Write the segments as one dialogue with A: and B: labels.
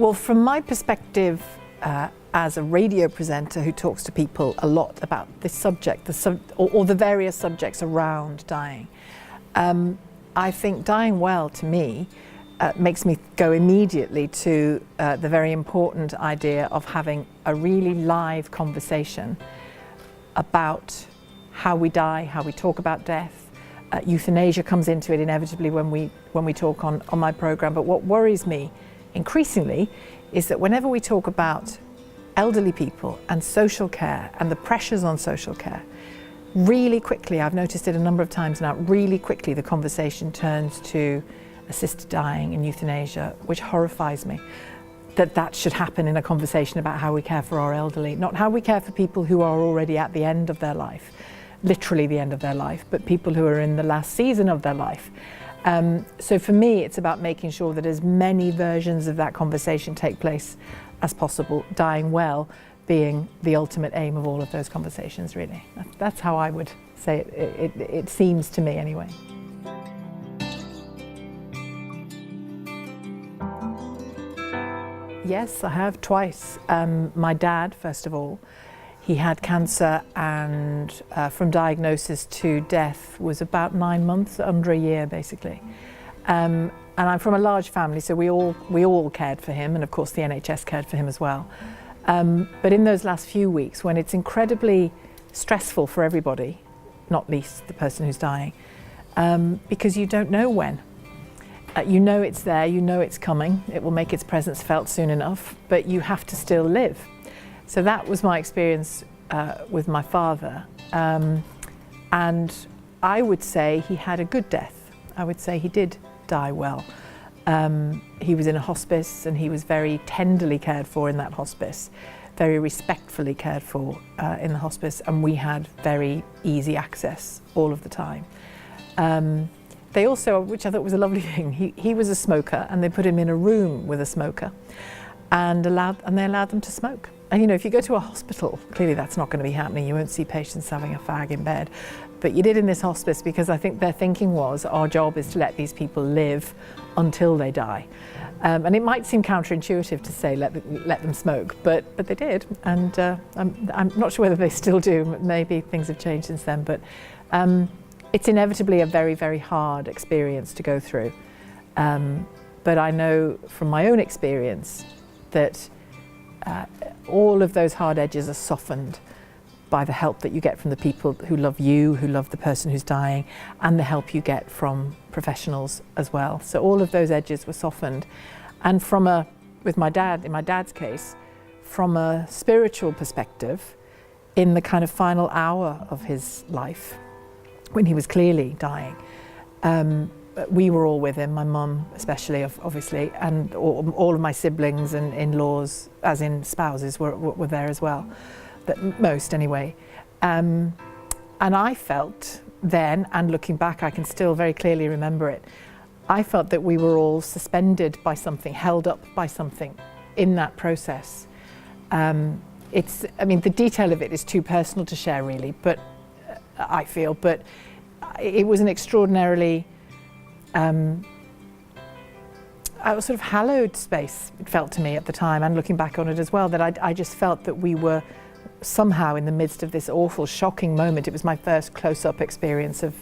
A: Well, from my perspective, as a radio presenter who talks to people a lot about this subject, or the various subjects around dying, I think dying well, to me, makes me go immediately to the very important idea of having a really live conversation about how we die, how we talk about death. Euthanasia comes into it inevitably when we talk on my programme, but what worries me increasingly is that whenever we talk about elderly people and social care and the pressures on social care, really quickly, I've noticed it a number of times now, really quickly the conversation turns to assisted dying and euthanasia, which horrifies me. That should happen in a conversation about how we care for our elderly, not how we care for people who are already at the end of their life, literally the end of their life, but people who are in the last season of their life. So for me, it's about making sure that as many versions of that conversation take place as possible, dying well being the ultimate aim of all of those conversations, really. That's how I would say it. It seems to me, anyway. Yes, I have twice. My dad, first of all, he had cancer, and from diagnosis to death was about 9 months, under a year basically. And I'm from a large family, so we all cared for him, and of course the NHS cared for him as well. But in those last few weeks, when it's incredibly stressful for everybody, not least the person who's dying, because you don't know when. You know it's there, you know it's coming, it will make its presence felt soon enough, but you have to still live. So that was my experience with my father. And I would say he had a good death. I would say he did die well. He was in a hospice, and he was very tenderly cared for in that hospice, very respectfully cared for in the hospice, and we had very easy access all of the time. They also, which I thought was a lovely thing, he was a smoker, and they put him in a room with a smoker and they allowed them to smoke. And you know, if you go to a hospital, clearly that's not going to be happening. You won't see patients having a fag in bed. But you did in this hospice because I think their thinking was, our job is to let these people live until they die. And it might seem counterintuitive to say let them smoke, but they did. And I'm not sure whether they still do. Maybe things have changed since then. But it's inevitably a very, very hard experience to go through. But I know from my own experience that all of those hard edges are softened by the help that you get from the people who love you, who love the person who's dying, and the help you get from professionals as well. So all of those edges were softened. And with my dad, in my dad's case, from a spiritual perspective, in the kind of final hour of his life, when he was clearly dying, we were all with him, my mum especially, obviously, and all of my siblings and in-laws, as in spouses, were there as well, but most anyway. And I felt then, and looking back, I can still very clearly remember it, I felt that we were all suspended by something, held up by something in that process. I mean, the detail of it is too personal to share really, but I feel, but it was an extraordinarily a sort of hallowed space, it felt to me at the time, and looking back on it as well, that I just felt that we were somehow in the midst of this awful, shocking moment. It was my first close-up experience of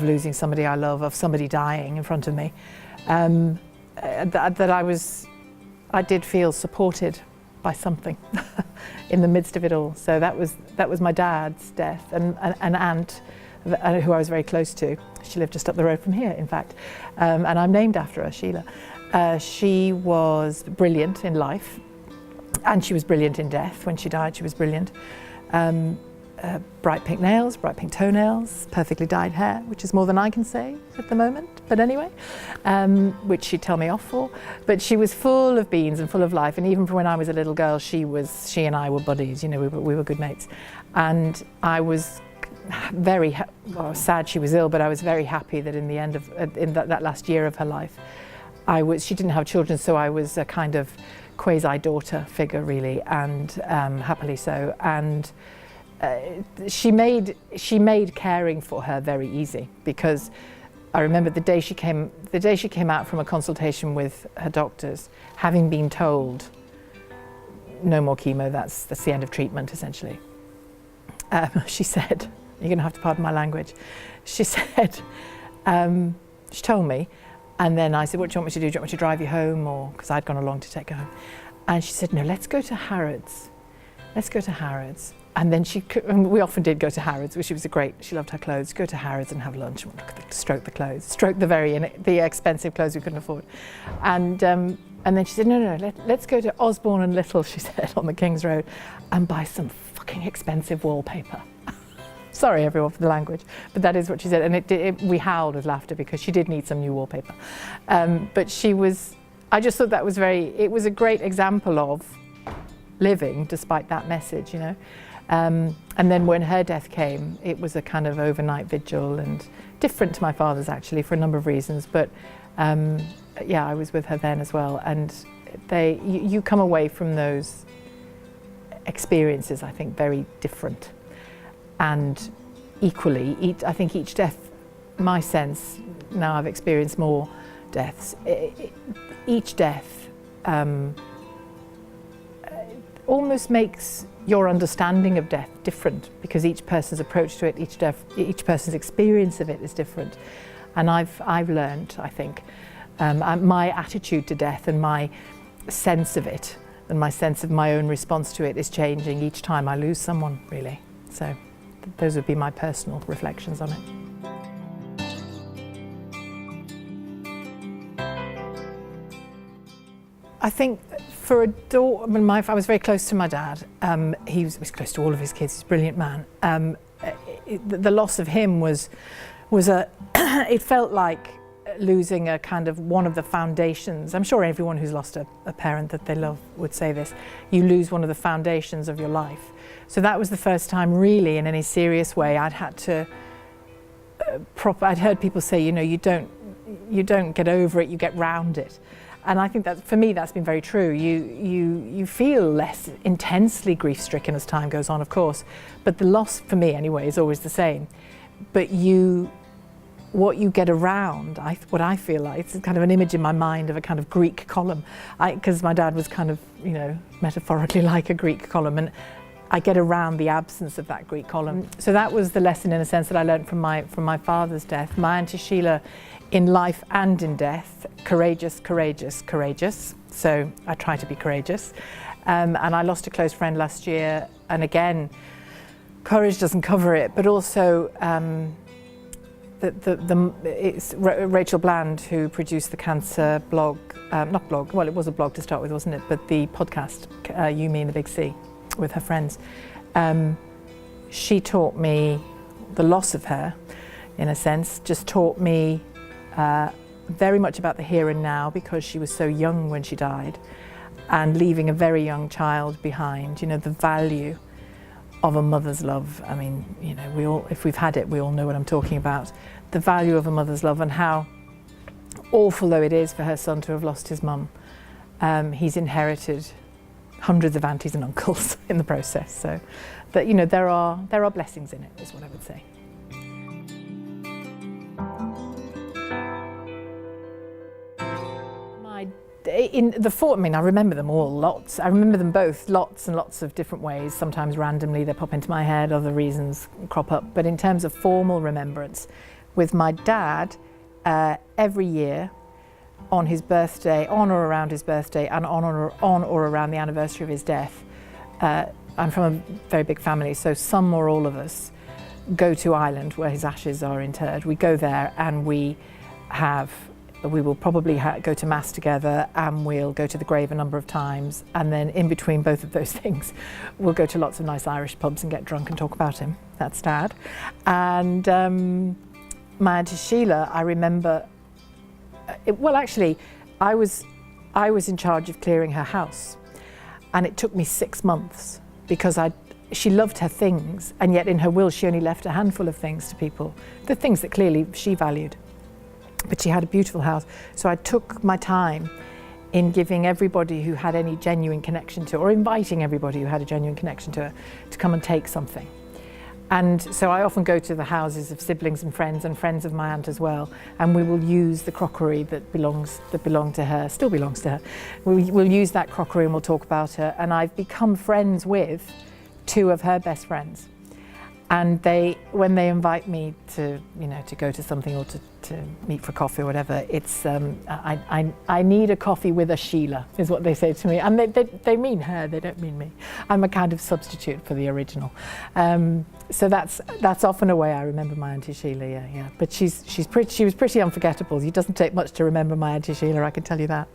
A: losing somebody I love, of somebody dying in front of me, that I did feel supported by something in the midst of it all. So that was my dad's death, and an aunt who I was very close to. She lived just up the road from here, in fact, and I'm named after her, Sheila. She was brilliant in life, and she was brilliant in death. When she died, she was brilliant. Bright pink nails, bright pink toenails, perfectly dyed hair, which is more than I can say at the moment, but anyway, which she'd tell me off for. But she was full of beans and full of life, and even from when I was a little girl, she and I were buddies, you know, we were good mates. And I was very sad she was ill, but I was very happy that in the end of that last year of her life, she didn't have children, so I was a kind of quasi-daughter figure really, and happily so. And she made caring for her very easy, because I remember the day she came out from a consultation with her doctors, having been told, no more chemo, that's the end of treatment, essentially. She said, you're going to have to pardon my language, she said, she told me, and then I said, what do you want me to do? Do you want me to drive you home? Or, because I'd gone along to take her home. And she said, no, let's go to Harrods. Let's go to Harrods. And then and we often did go to Harrods, which was she loved her clothes, go to Harrods and have lunch, stroke the clothes, stroke the expensive clothes we couldn't afford. And then she said, no, let's go to Osborne and Little, she said, on the King's Road, and buy some fucking expensive wallpaper. Sorry everyone for the language, but that is what she said. And we howled with laughter because she did need some new wallpaper. But I just thought that was it was a great example of living despite that message, you know. And then when her death came, it was a kind of overnight vigil, and different to my father's actually for a number of reasons. But yeah, I was with her then as well. And you come away from those experiences, I think, very different. And equally, I think each death, my sense, now I've experienced more deaths, each death almost makes your understanding of death different, because each person's approach to it, each person's experience of it is different. And I've learned, I think, my attitude to death and my sense of it and my sense of my own response to it is changing each time I lose someone, really. So those would be my personal reflections on it. I think for a daughter, I was very close to my dad. He was close to all of his kids. He's a brilliant man. The loss of him was it felt like losing a kind of one of the foundations. I'm sure everyone who's lost a parent that they love would say this. You lose one of the foundations of your life. So that was the first time really in any serious way I'd had to I'd heard people say, you know, you don't get over it, you get round it. And I think that for me that's been very true. You feel less intensely grief-stricken as time goes on, of course, but the loss for me anyway is always the same. But what you get around, what I feel like, it's kind of an image in my mind of a kind of Greek column, because my dad was kind of, you know, metaphorically like a Greek column, and I get around the absence of that Greek column. So that was the lesson in a sense that I learned from my father's death. My Auntie Shelagh, in life and in death, courageous, courageous, courageous. So I try to be courageous. And I lost a close friend last year, and again, courage doesn't cover it, but also it's Rachel Bland who produced the cancer blog, not blog, well it was a blog to start with, wasn't it, but the podcast, You, Me and the Big C, with her friends. She taught me, the loss of her, in a sense, just taught me very much about the here and now, because she was so young when she died, and leaving a very young child behind, you know, the value of a mother's love. I mean, you know, if we've had it, we all know what I'm talking about. The value of a mother's love, and how awful though it is for her son to have lost his mum, he's inherited hundreds of aunties and uncles in the process. So, but you know, there are blessings in it, is what I would say. I remember them all lots. I remember them both lots and lots of different ways. Sometimes randomly they pop into my head, other reasons crop up. But in terms of formal remembrance, with my dad, every year on his birthday, on or around his birthday, and on or around the anniversary of his death, I'm from a very big family, so some or all of us go to Ireland where his ashes are interred. We go there and we will probably go to Mass together, and we'll go to the grave a number of times, and then in between both of those things we'll go to lots of nice Irish pubs and get drunk and talk about him. That's Dad. And my Auntie Shelagh, I remember, well actually I was in charge of clearing her house, and it took me 6 months because she loved her things, and yet in her will she only left a handful of things to people, the things that clearly she valued. But she had a beautiful house. So I took my time in giving everybody who had any genuine connection to her, or inviting everybody who had a genuine connection to her, to come and take something. And so I often go to the houses of siblings and friends of my aunt as well, and we will use the crockery that belonged to her, still belongs to her. We'll use that crockery and we'll talk about her. And I've become friends with two of her best friends. And when they invite me to, to go to something or to meet for coffee or whatever, it's I need a coffee with a Sheila, is what they say to me. And they mean her, they don't mean me. I'm a kind of substitute for the original. So that's often a way I remember my Auntie Sheila, yeah. But she was pretty unforgettable. It doesn't take much to remember my Auntie Sheila, I can tell you that.